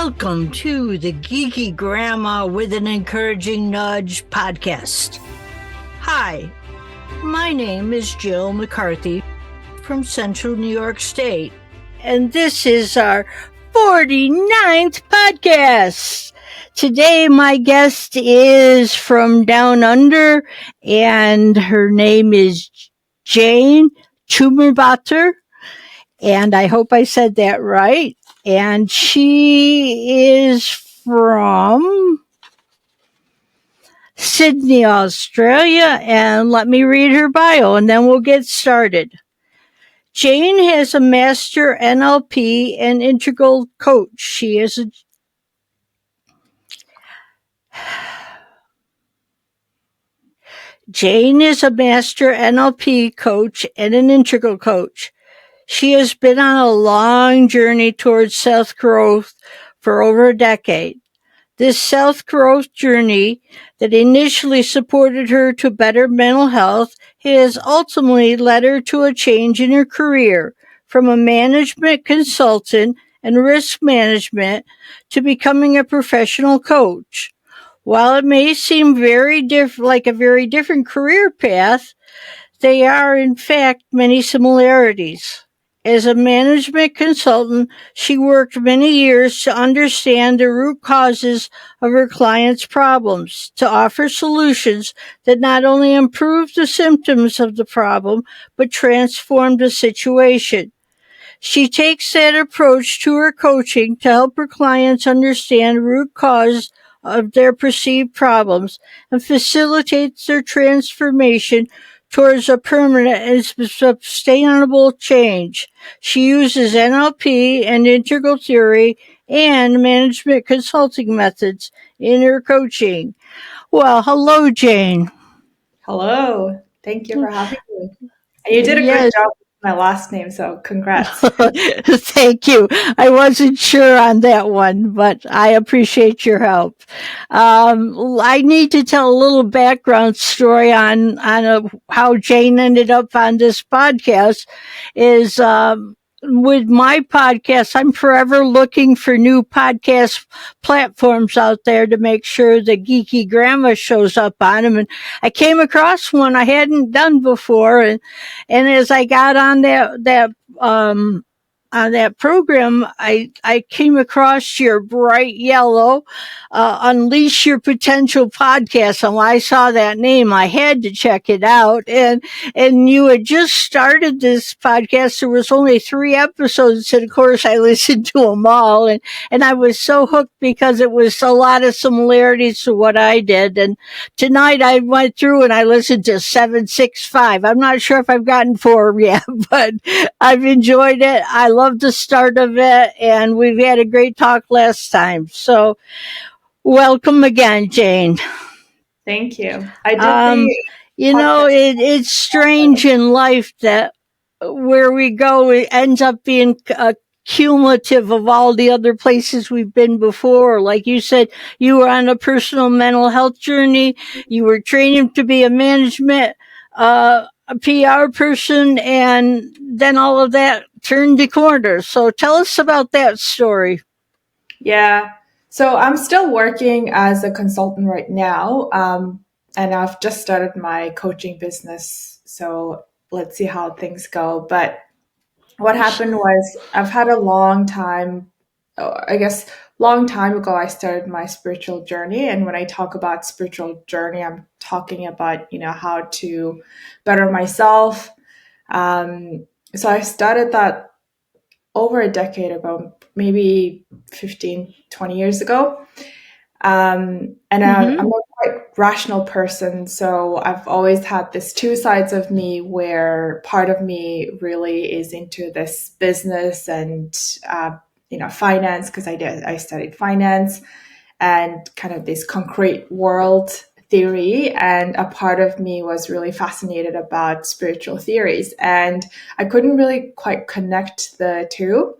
Welcome to the Geeky Grandma with an Encouraging Nudge podcast. Hi, my name is Jill McCarthy from Central New York State, and this is our 49th podcast. Today, my guest is from down under, and her name is Jane Tumurbaatar, and I hope I said that right. And she is from Sydney, Australia. And let me read her bio and then we'll get started. Jane has a Master NLP and integral coach. Jane is a Master NLP coach and an integral coach. She has been on a long journey towards self-growth for over a decade. This self-growth journey that initially supported her to better mental health has ultimately led her to a change in her career from a management consultant and risk management to becoming a professional coach. While it may seem like a very different career path, there are in fact many similarities. As a management consultant, she worked many years to understand the root causes of her clients' problems, to offer solutions that not only improved the symptoms of the problem, but transformed the situation. She takes that approach to her coaching to help her clients understand the root cause of their perceived problems and facilitates their transformation towards a permanent and sustainable change. She uses NLP and integral theory and management consulting methods in her coaching. Well, hello, Jane. Hello. Thank you for having me. And you did a great job with my last name, so congrats. Thank you. I wasn't sure on that one, but I appreciate your help. I need to tell a little background story on how Jane ended up on this podcast. With my podcast, I'm forever looking for new podcast platforms out there to make sure the Geeky Grandma shows up on them. And I came across one I hadn't done before. And as I got on that program, I came across your bright yellow, Unleash Your Potential podcast. And when I saw that name, I had to check it out. And you had just started this podcast. There was only 3 episodes. And of course, I listened to them all. And I was so hooked because it was a lot of similarities to what I did. And tonight I went through and I listened to 765. I'm not sure if I've gotten 4 yet, but I've enjoyed it. I love the start of it, and we've had a great talk last time. So welcome again, Jane. Thank you. I did it's strange in life that where we go, it ends up being cumulative of all the other places we've been before. Like you said, you were on a personal mental health journey. You were training to be a management a PR person, and then all of that turned the corner. So tell us about that story. Yeah. So I'm still working as a consultant right now, and I've just started my coaching business. So let's see how things go. But what happened was I've had a long time ago, I started my spiritual journey. And when I talk about spiritual journey, I'm talking about, how to better myself. So I started that over a decade ago, maybe 15, 20 years ago. And I'm a quite rational person. So I've always had this 2 sides of me where part of me really is into this business and, finance, because I studied finance and kind of this concrete world theory. And a part of me was really fascinated about spiritual theories. And I couldn't really quite connect the two.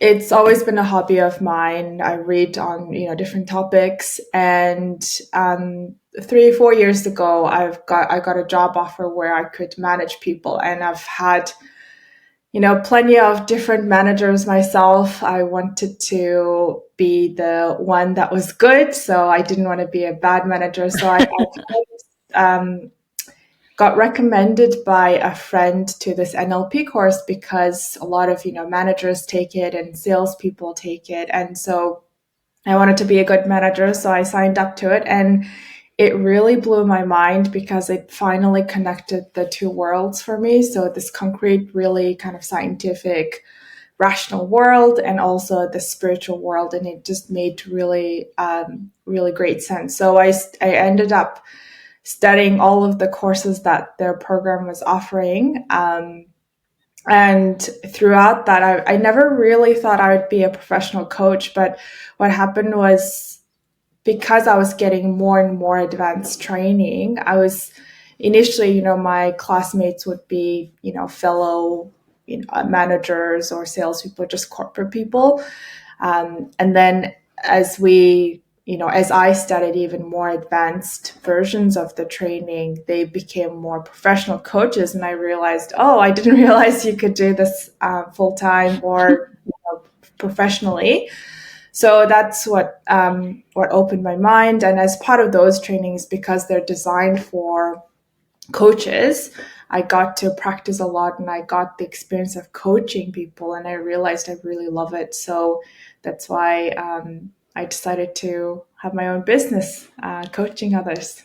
It's always been a hobby of mine. I read on, different topics. And 3-4 years ago, I got a job offer where I could manage people. And I've had plenty of different managers myself. I wanted to be the one that was good, so I didn't want to be a bad manager. So um, got recommended by a friend to this NLP course because a lot of managers take it and salespeople take it, and so I wanted to be a good manager, so I signed up to it, and it really blew my mind because it finally connected the two worlds for me. So this concrete, really kind of scientific, rational world, and also the spiritual world, and it just made really great sense. So I ended up studying all of the courses that their program was offering. And throughout that, I never really thought I would be a professional coach. But what happened was, because I was getting more and more advanced training, I was initially, my classmates would be, fellow managers or salespeople, just corporate people. And then as as I studied even more advanced versions of the training, they became more professional coaches. And I realized, oh, I didn't realize you could do this full time or professionally. So that's what opened my mind. And as part of those trainings, because they're designed for coaches, I got to practice a lot, and I got the experience of coaching people, and I realized I really love it. So that's why I decided to have my own business, coaching others.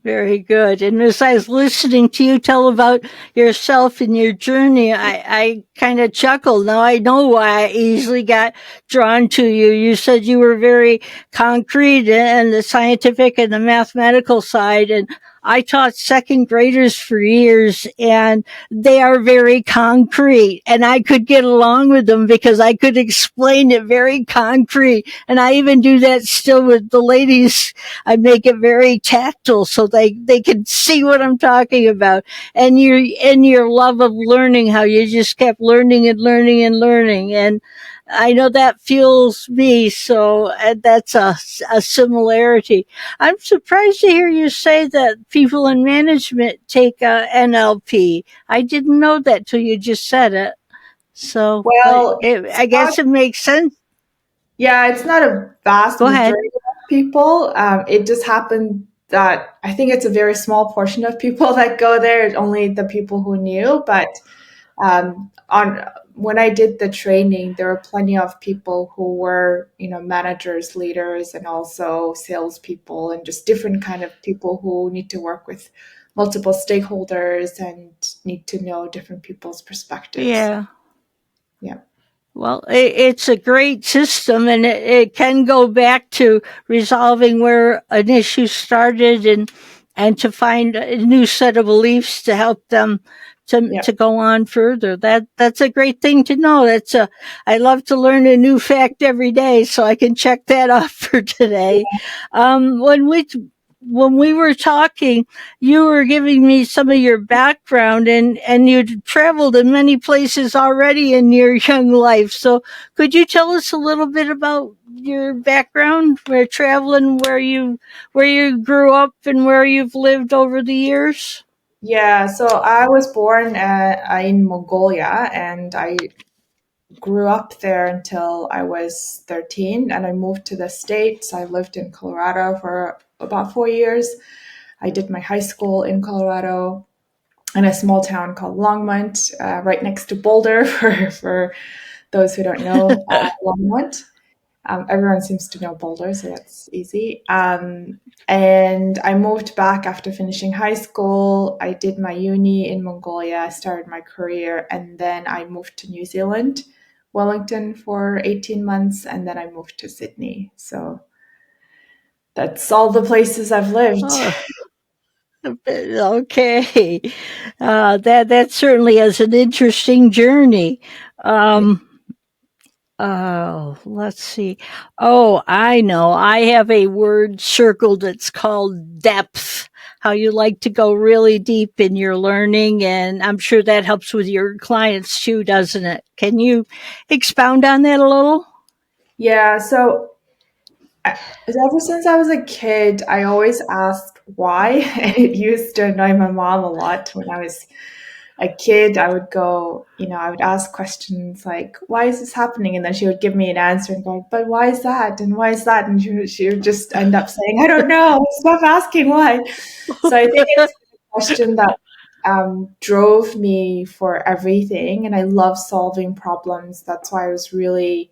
Very good. And as I was listening to you tell about yourself and your journey, I kind of chuckled. Now I know why I easily got drawn to you. You said you were very concrete and the scientific and the mathematical side. And I taught second graders for years, and they are very concrete, and I could get along with them because I could explain it very concrete. And I even do that still with the ladies. I make it very tactile so they can see what I'm talking about. And your love of learning, how you just kept learning and learning and learning. And I know that fuels me. So that's a similarity. I'm surprised to hear you say that people in management take NLP. I didn't know that till you just said it. So, but Well, it's I not, guess it makes sense. yeah, it's not a vast Go ahead. majority of people. It just happened that I think it's a very small portion of people that go there. It's only the people who knew, but on when I did the training, there were plenty of people who were, managers, leaders, and also salespeople, and just different kind of people who need to work with multiple stakeholders and need to know different people's perspectives. Yeah. Yeah. Well, it's a great system, and it can go back to resolving where an issue started, and to find a new set of beliefs to help them Yeah. to go on further. That's a great thing to know. I love to learn a new fact every day, so I can check that off for today. Um, when we when we were talking, you were giving me some of your background, and you'd traveled in many places already in your young life. So could you tell us a little bit about your background, where traveling, where you grew up and where you've lived over the years? Yeah. So I was born in Mongolia, and I grew up there until I was 13, and I moved to the States. I lived in Colorado for about 4 years. I did my high school in Colorado in a small town called Longmont, right next to Boulder, for those who don't know Longmont. Everyone seems to know Boulder, so that's easy. And I moved back after finishing high school. I did my uni in Mongolia, started my career, and then I moved to New Zealand, Wellington, for 18 months, and then I moved to Sydney. So that's all the places I've lived. Oh, okay. That certainly is an interesting journey. Um, Oh, let's see. Oh, I know. I have a word circled that's called depth. How you like to go really deep in your learning, and I'm sure that helps with your clients too, doesn't it? Can you expound on that a little? Yeah, so ever since I was a kid, I always asked why, and it used to annoy my mom a lot when I was a kid, I would go, I would ask questions like, why is this happening? And then she would give me an answer and go, but why is that? And why is that? And she would just end up saying, I don't know. Stop asking why. So I think it's a question that drove me for everything. And I love solving problems. That's why I was really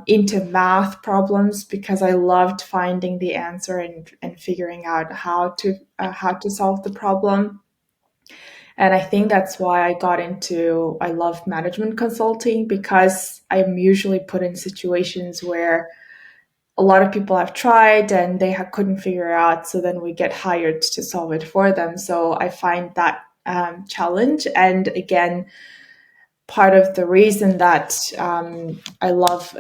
into math problems, because I loved finding the answer and figuring out how to solve the problem. And I think that's why I love management consulting, because I'm usually put in situations where a lot of people have tried and they couldn't figure out. So then we get hired to solve it for them. So I find that challenge. And again, part of the reason that I love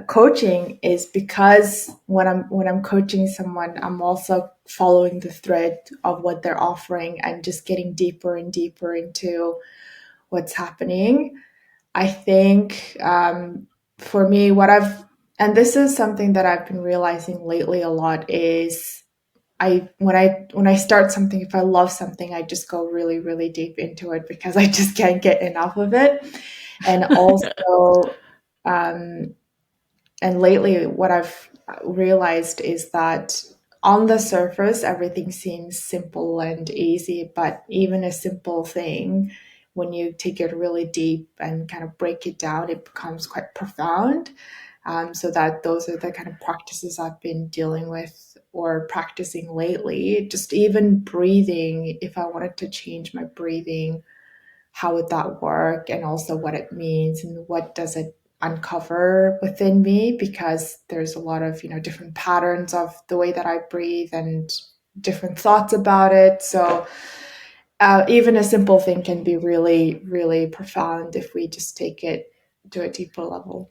coaching is because when I'm coaching someone, I'm also following the thread of what they're offering and just getting deeper and deeper into what's happening. I think for me, and this is something that I've been realizing lately a lot, is when I start something, if I love something, I just go really, really deep into it because I just can't get enough of it. And also, and lately, what I've realized is that on the surface, everything seems simple and easy, but even a simple thing, when you take it really deep and kind of break it down, it becomes quite profound. So that those are the kind of practices I've been dealing with or practicing lately. Just even breathing, if I wanted to change my breathing, how would that work, and also what it means and what does it uncover within me, because there's a lot of different patterns of the way that I breathe and different thoughts about it. So even a simple thing can be really, really profound if we just take it to a deeper level.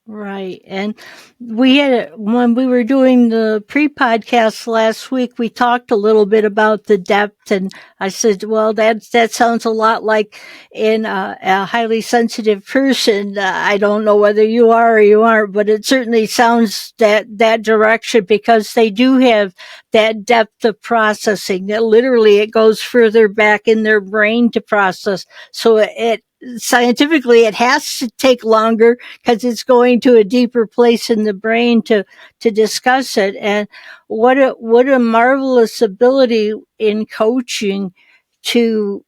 Right. And when we were doing the pre-podcast last week, we talked a little bit about the depth, and I said, well, that sounds a lot like in a highly sensitive person. I don't know whether you are or you aren't, but it certainly sounds that direction, because they do have that depth of processing that literally it goes further back in their brain to process. So it scientifically it has to take longer because it's going to a deeper place in the brain to discuss it. And what a marvelous ability in coaching to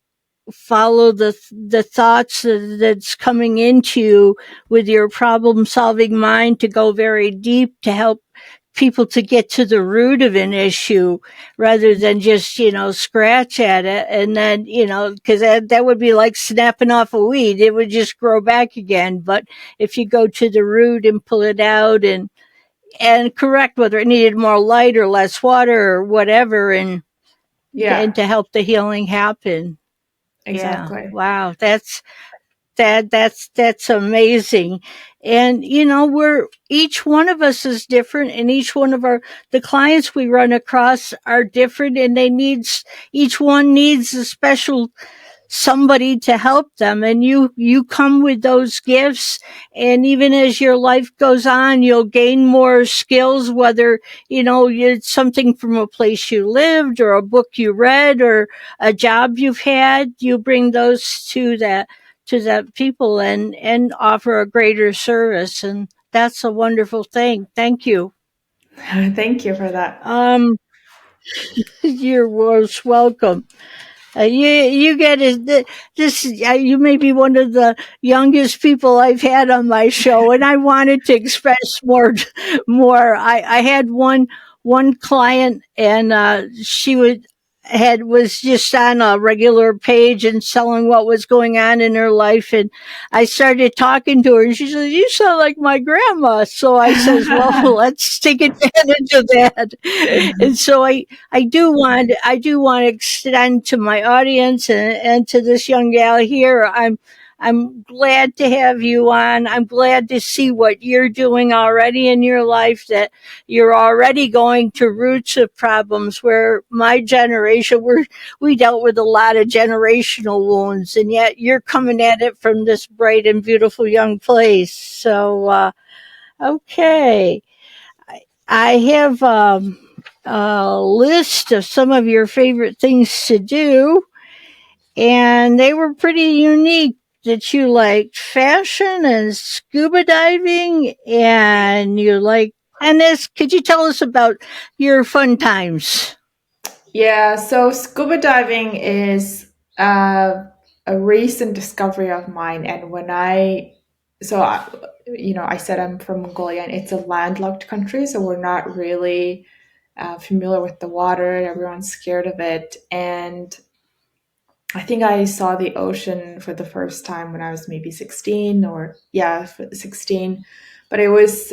follow the thoughts that's coming into you with your problem solving mind, to go very deep, to help people to get to the root of an issue rather than just, scratch at it. And then, because that would be like snapping off a weed. It would just grow back again. But if you go to the root and pull it out and correct whether it needed more light or less water or whatever, and Yeah, to help the healing happen. Yeah. exactly. Wow. That's amazing. And we're each one of us is different, and each one of the clients we run across are different, and each one needs a special somebody to help them. And you come with those gifts, and even as your life goes on, you'll gain more skills, whether it's something from a place you lived or a book you read or a job you've had. You bring those to that people and offer a greater service, and that's a wonderful thing. Thank you. Thank you for that. You're most welcome. You get this. You may be one of the youngest people I've had on my show, and I wanted to express more. I had one client, and she was just on a regular page and telling what was going on in her life, and I started talking to her, and she says, "You sound like my grandma." So I says, "Well, let's take advantage of that." And so I do want to extend to my audience and to this young gal here. I'm glad to have you on. I'm glad to see what you're doing already in your life, that you're already going to roots of problems where my generation, we dealt with a lot of generational wounds, and yet you're coming at it from this bright and beautiful young place. So, okay. I have a list of some of your favorite things to do, and they were pretty unique. That you liked fashion and scuba diving, and you like tennis. Could you tell us about your fun times? Yeah, so scuba diving is a recent discovery of mine. And so I said I'm from Mongolia, and it's a landlocked country, so we're not really familiar with the water. Everyone's scared of it. And I think I saw the ocean for the first time when I was maybe 16, or yeah, 16. But it was,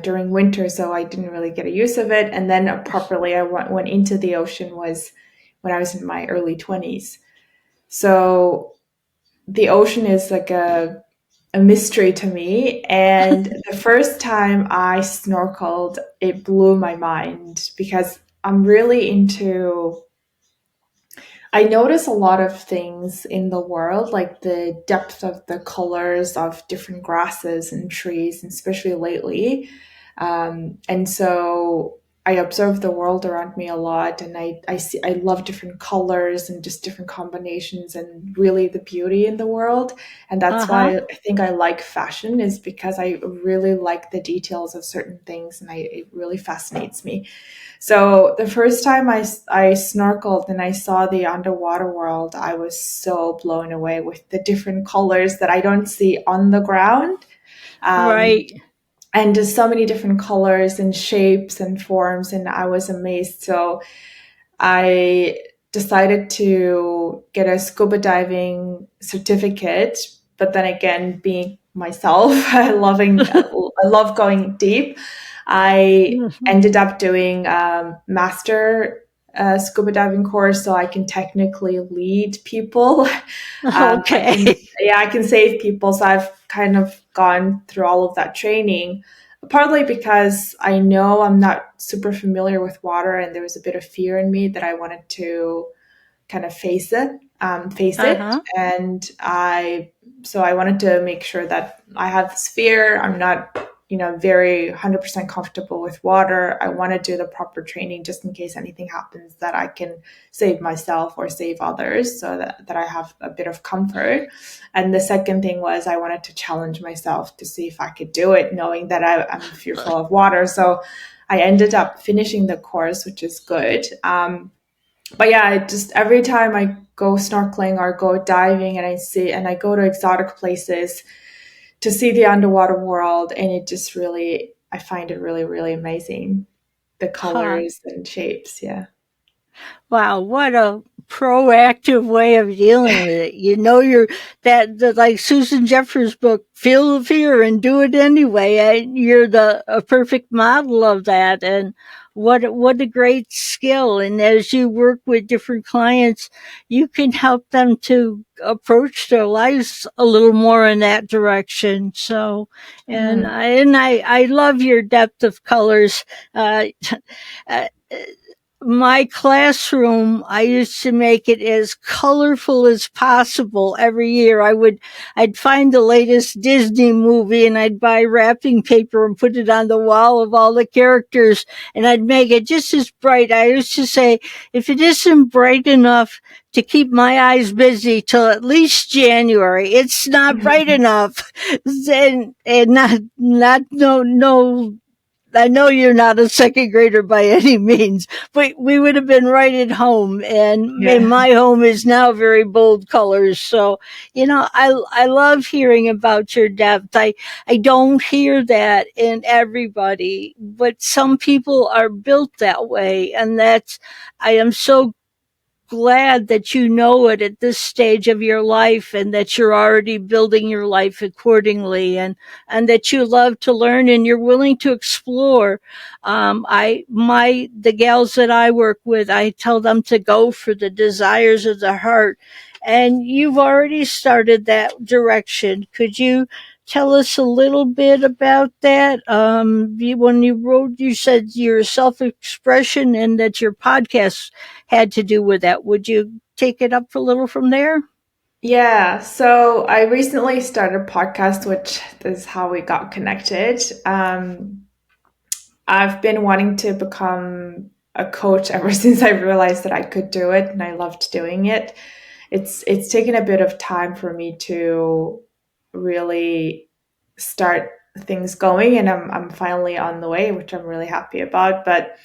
during winter, so I didn't really get a use of it. And then properly, I went into the ocean was when I was in my early 20s. So the ocean is like a mystery to me. And the first time I snorkeled, it blew my mind because I'm really into I notice a lot of things in the world, like the depth of the colors of different grasses and trees, and especially lately. And so I observe the world around me a lot, and I love different colors and just different combinations, and really the beauty in the world. And Uh that's huh. why I think I like fashion, is because I really like the details of certain things, and it really fascinates me. So the first time I snorkeled and I saw the underwater world, I was so blown away with the different colors that I don't see on the ground. Um, Right. and just so many different colors and shapes and forms, and I was amazed. So I decided to get a scuba diving certificate, but then again, being myself, I love going deep. I ended up doing master scuba diving course, so I can technically lead people. I Okay. can, yeah, I can save people. So I've kind of gone through all of that training, partly because I know I'm not super familiar with water, and there was a bit of fear in me that I wanted to kind of face Uh it. huh. And so I wanted to make sure that I have this fear. I'm not, very 100% comfortable with water. I want to do the proper training just in case anything happens, that I can save myself or save others, so that I have a bit of comfort. And the second thing was I wanted to challenge myself to see if I could do it, knowing that I'm fearful of water. So I ended up finishing the course, which is good. But yeah, just every time I go snorkeling or go diving, and I go to exotic places to see the underwater world, and I find it really, really amazing. The Huh. colors and shapes. Yeah. Wow, what a proactive way of dealing with it. You're that like Susan Jeffers' book, Feel the Fear and Do It Anyway. You're a perfect model of that. And what a great skill. And as you work with different clients, you can help them to approach their lives a little more in that direction. So, Mhm. I love your depth of colors. Uh, uh, my classroom, I used to make it as colorful as possible every year. I'd find the latest Disney movie and I'd buy wrapping paper and put it on the wall of all the characters and I'd make it just as bright. I used to say, if it isn't bright enough to keep my eyes busy till at least January, it's not bright enough. And not, no, I know you're not a second grader by any means, but we would have been right at home. And Yeah. my home is now very bold colors. So, I love hearing about your depth. I don't hear that in everybody, but some people are built that way. I am so glad that you know it at this stage of your life and that you're already building your life accordingly and that you love to learn and you're willing to explore. The gals that I work with, I tell them to go for the desires of the heart. And you've already started that direction. Could you tell us a little bit about that? When you wrote, you said your self expression and that your podcast had to do with that. Would you take it up a little from there? Yeah. So I recently started a podcast, which is how we got connected. I've been wanting to become a coach ever since I realized that I could do it, and I loved doing it. It's taken a bit of time for me to really start things going, and I'm finally on the way, which I'm really happy about. But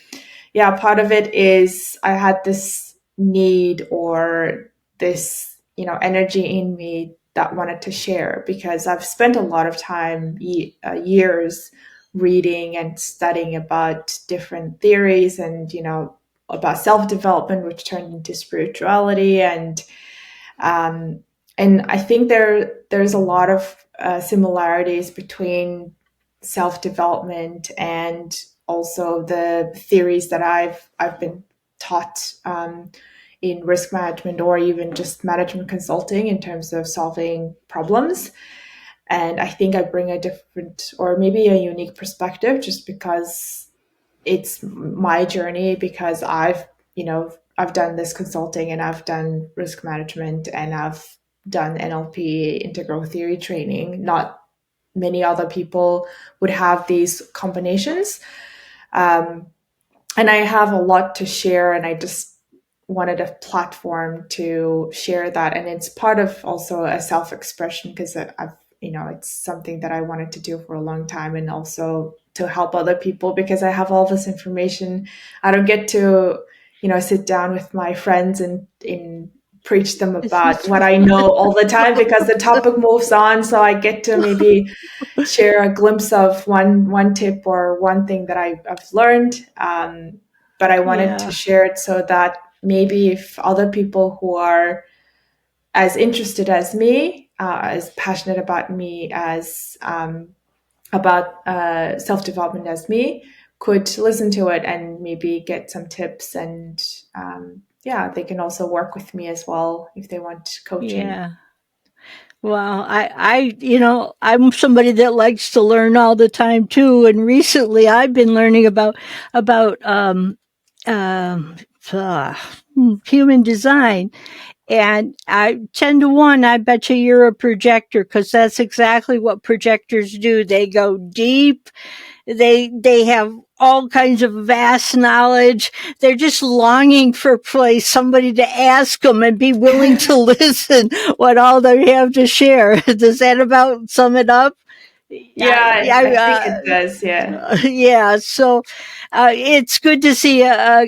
yeah, part of it is I had this need or this, energy in me that wanted to share, because I've spent a lot of time, years, reading and studying about different theories and, about self development, which turned into spirituality. Um, and I think there's a lot of similarities between self development and also the theories that I've been taught in risk management, or even just management consulting, in terms of solving problems. And I think I bring a different, or maybe a unique perspective, just because it's my journey, because I've done this consulting, and I've done risk management, and I've done NLP, integral theory training. Not many other people would have these combinations. Um, and I have a lot to share, and I just wanted a platform to share that. And it's part of also a self-expression, because it's something that I wanted to do for a long time, and also to help other people, because I have all this information. I don't get to, sit down with my friends and preach them about what I know all the time, because the topic moves on. So I get to maybe share a glimpse of one tip or one thing that I've learned. But I wanted to Yeah. share it so that maybe if other people who are as interested as me, as passionate about me, as about self development as me, could listen to it and maybe get some tips. And yeah, they can also work with me as well if they want coaching. Yeah. Well, I'm somebody that likes to learn all the time too. And recently I've been learning about, um, uh, human design. And 10 to 1, I bet you're a projector, because that's exactly what projectors do. They go deep. They have all kinds of vast knowledge. They're just longing for a place, somebody to ask them and be willing to listen what all they have to share. Does that about sum it up? Yeah, Yeah, I think it does. Yeah. yeah. So it's good to see a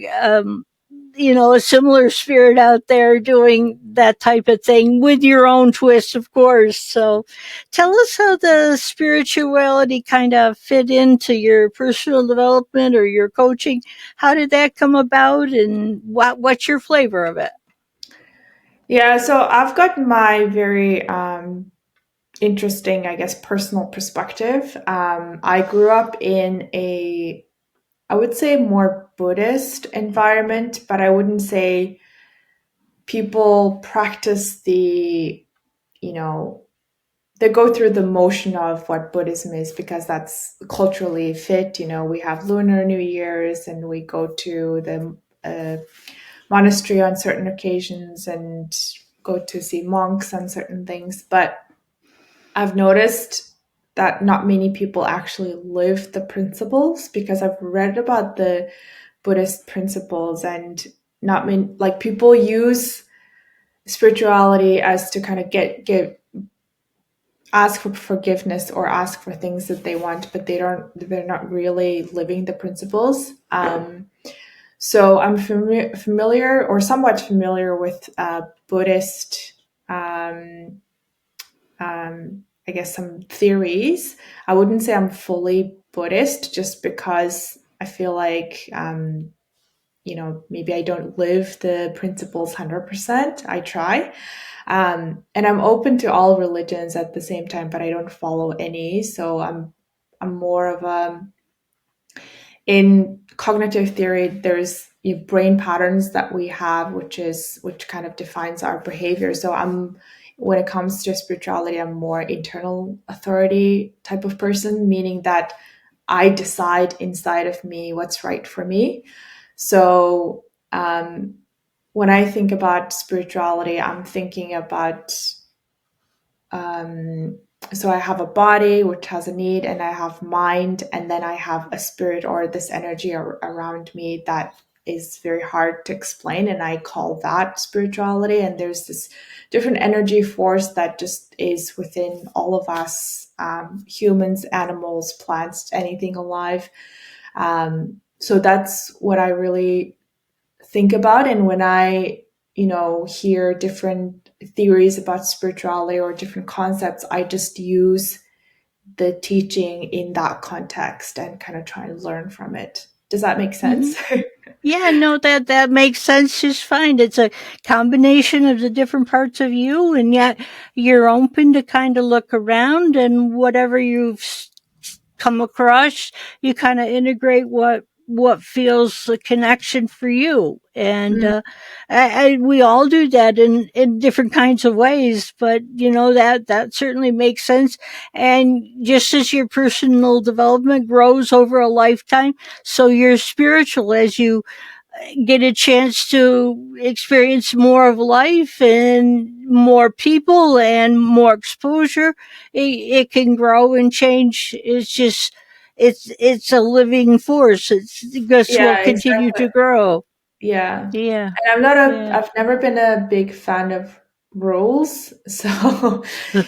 similar spirit out there doing that type of thing with your own twist, of course. So tell us how the spirituality kind of fit into your personal development or your coaching. How did that come about, and what's your flavor of it? Yeah, so I've got my very interesting, I guess, personal perspective. I grew up in I would say, more Buddhist environment, but I wouldn't say people practice you know, they go through the motion of what Buddhism is, because that's culturally fit. We have Lunar New Year's, and we go to the monastery on certain occasions and go to see monks on certain things. But I've noticed that not many people actually live the principles, because I've read about the Buddhist principles, and not many, like, people use spirituality as to kind of get ask for forgiveness or ask for things that they want, but they're not really living the principles. So I'm familiar, or somewhat familiar, with Buddhist, um, I guess, some theories. I wouldn't say I'm fully Buddhist, just because I feel like, maybe I don't live the principles 100%. I try. And I'm open to all religions at the same time, but I don't follow any. So I'm more of a, in cognitive theory, there's brain patterns that we have, which kind of defines our behavior. So when it comes to spirituality, I'm more internal authority type of person, meaning that I decide inside of me what's right for me. So when I think about spirituality, I'm thinking about So I have a body which has a need, and I have mind, and then I have a spirit or this energy around me that is very hard to explain, and I call that spirituality. And there's this different energy force that just is within all of us, humans, animals, plants, anything alive. So that's what I really think about. And when I, hear different theories about spirituality or different concepts, I just use the teaching in that context and kind of try and learn from it. Does that make Mm-hmm. sense? Yeah, no, that makes sense just fine. It's a combination of the different parts of you, and yet you're open to kind of look around, and whatever you've come across, you kind of integrate what feels a connection for you. And Mm, we all do that in different kinds of ways, but that certainly makes sense. And just as your personal development grows over a lifetime, so your spiritual, as you get a chance to experience more of life and more people and more exposure, it can grow and change. It's just, it's a living force. It's just will yeah, continue exactly. to grow. Yeah. Yeah. And Yeah. I've never been a big fan of rules. So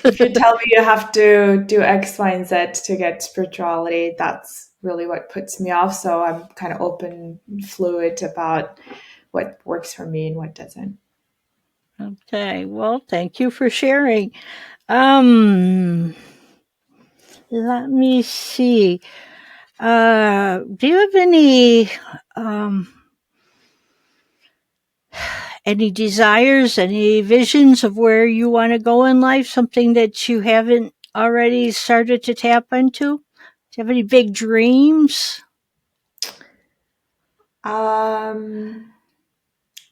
if you tell me you have to do X, Y, and Z to get spirituality, that's really what puts me off. So I'm kind of open, fluid about what works for me and what doesn't. Okay. Well, thank you for sharing. Um, Let me see. Do you have um, any desires, any visions of where you want to go in life? Something that you haven't already started to tap into? Do you have any big dreams? Um,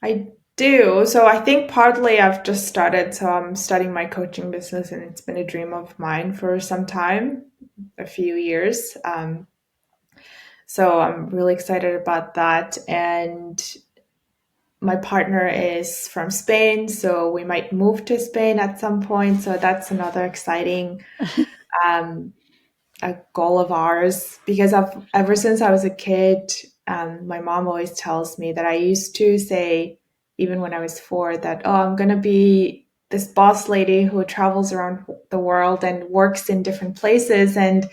I do. So I think partly I've just started. So I'm studying my coaching business, and it's been a dream of mine for some time, a few years. So I'm really excited about that. And my partner is from Spain, so we might move to Spain at some point. So that's another exciting um, a goal of ours, because ever since I was a kid, my mom always tells me that I used to say, even when I was 4, that, oh, I'm going to be this boss lady who travels around the world and works in different places. And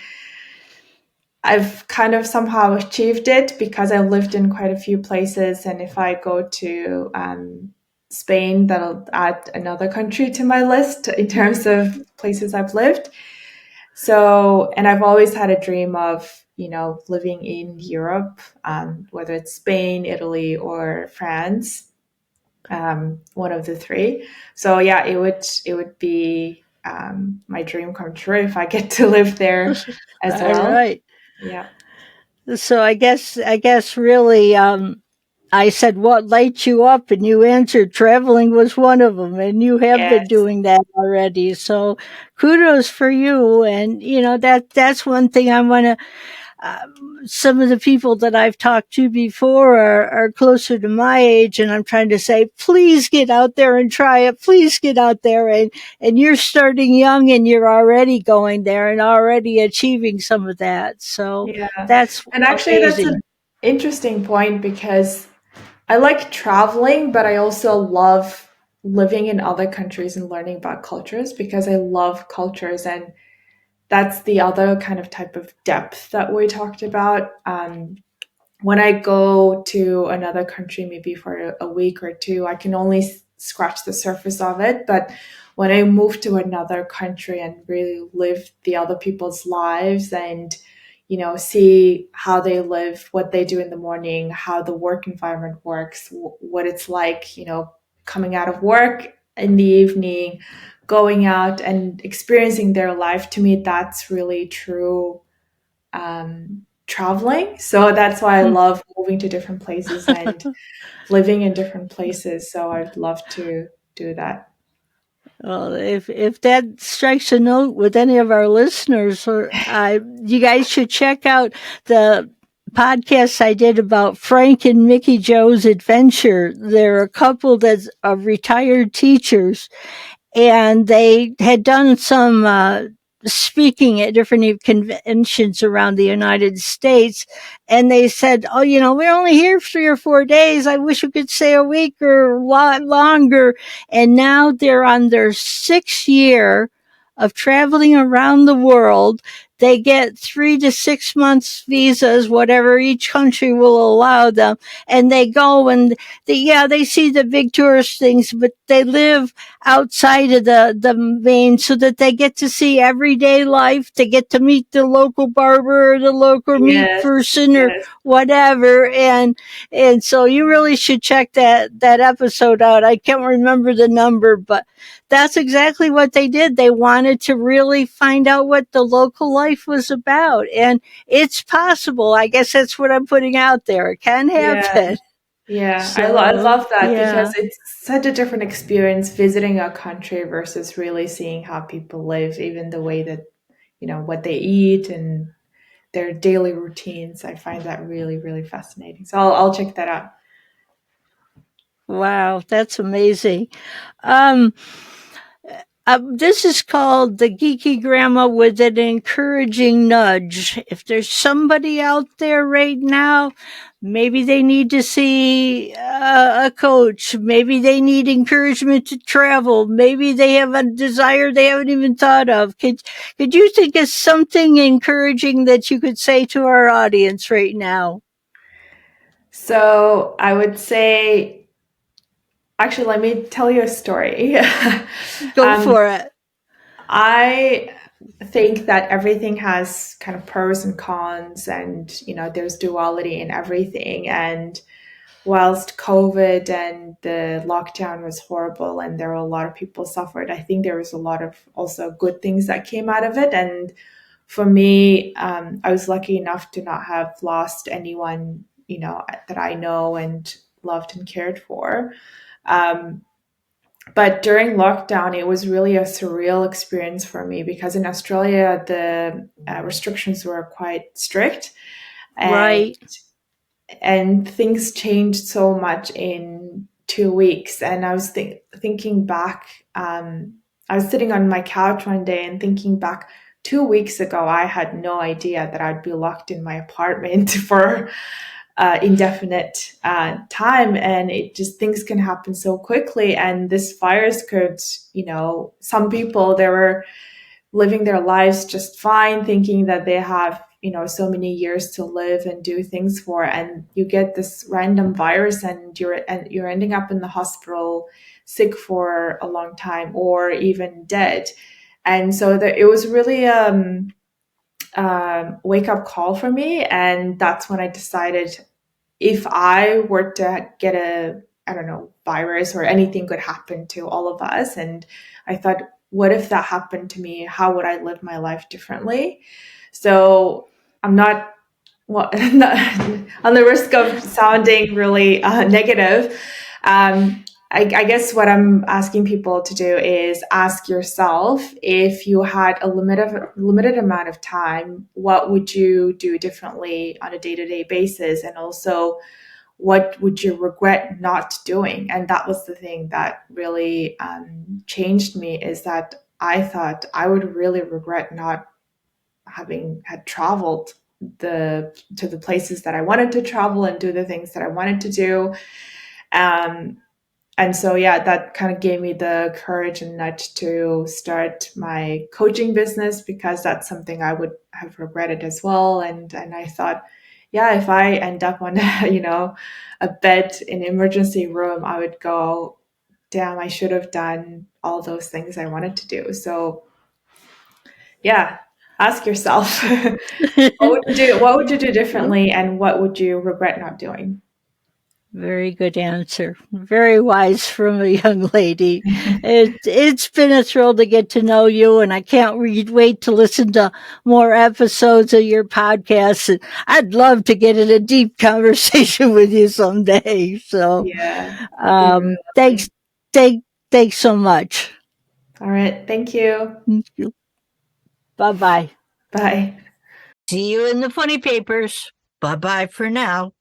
I've kind of somehow achieved it because I've lived in quite a few places. And if I go to Spain, that'll add another country to my list in terms of places I've lived. So, and I've always had a dream of, living in Europe, whether it's Spain, Italy, or France, one of the three. So yeah, it would be my dream come true if I get to live there as All well. right. Yeah. So I guess really, I said, what lights you up? And you answered traveling was one of them. And you have been Yes. doing that already. So kudos for you. And, that's one thing I want to, some of the people that I've talked to before are closer to my age. And I'm trying to say, please get out there and try it. Please get out there. And you're starting young and you're already going there and already achieving some of that. So Yeah. that's And actually, that's an amazing. interesting point because I like traveling, but I also love living in other countries and learning about cultures because I love cultures. And that's the other kind of type of depth that we talked about. When I go to another country, maybe for a week or two, I can only scratch the surface of it. But when I move to another country and really live the other people's lives and see how they live, what they do in the morning, how the work environment works, what it's like, coming out of work in the evening, going out and experiencing their life. To me, that's really true traveling. So that's why I love moving to different places and living in different places. So I'd love to do that. Well, if that strikes a note with any of our listeners, or you guys should check out the podcast I did about Frank and Mickey Joe's adventure. They're a couple that's of retired teachers, and they had done some speaking at different conventions around the United States. And they said, oh, we're only here 3 or 4 days. I wish we could stay a week or a lot longer. And now they're on their 6th year of traveling around the world. They get 3 to 6 months visas, whatever each country will allow them. And they go and they see the big tourist things, but they live outside of the main so that they get to see everyday life. They get to meet the local barber or the local meat Yes, person or yes, whatever. And so you really should check that episode out. I can't remember the number, but that's exactly what they did. They wanted to really find out what the local life was about. And it's possible. I guess that's what I'm putting out there. It can yeah. happen. Yeah, I So, love that because yeah. it's such a different experience visiting a country versus really seeing how people live, even the way that, what they eat and their daily routines. I find that really, really fascinating. So I'll check that out. Wow, that's amazing. Um, this is called the Geeky Grandma with an encouraging nudge. If there's somebody out there right now, maybe they need to see a coach. Maybe they need encouragement to travel. Maybe they have a desire they haven't even thought of. Could you think of something encouraging that you could say to our audience right now? So I would say, actually, let me tell you a story. Go um, for it. I think that everything has kind of pros and cons, and there's duality in everything. And whilst COVID and the lockdown was horrible and there were a lot of people suffered, I think there was a lot of also good things that came out of it. And for me, I was lucky enough to not have lost anyone, that I know and loved and cared for. Um, but during lockdown, it was really a surreal experience for me because in Australia, the restrictions were quite strict. And Right. things changed so much in 2 weeks. And I was thinking back, I was sitting on my couch one day and thinking back, 2 weeks ago, I had no idea that I'd be locked in my apartment for indefinite time. And it just, things can happen so quickly. And this virus could, some people, they were living their lives just fine, thinking that they have, so many years to live and do things for, and you get this random virus and you're ending up in the hospital sick for a long time or even dead. And so it was really wake up call for me. And that's when I decided, if I were to get I don't know, virus or anything could happen to all of us. And I thought, what if that happened to me? How would I live my life differently? So I'm not, well, on the risk of sounding really negative. I guess what I'm asking people to do is ask yourself, if you had a limited amount of time, what would you do differently on a day-to-day basis? And also, what would you regret not doing? And that was the thing that really changed me, is that I thought I would really regret not having had traveled to the places that I wanted to travel and do the things that I wanted to do. Um, and so, yeah, that kind of gave me the courage and nudge to start my coaching business, because that's something I would have regretted as well. And I thought, yeah, if I end up on a bed in an emergency room, I would go, damn, I should have done all those things I wanted to do. So yeah, ask yourself, what would you do differently, and what would you regret not doing? Very good answer. Very wise from a young lady. It's been a thrill to get to know you, and I can't wait to listen to more episodes of your podcast. And I'd love to get in a deep conversation with you someday. So, Yeah, that'd be really thanks, lovely. thanks so much. All right, thank you. Bye bye. Bye. See you in the funny papers. Bye bye for now.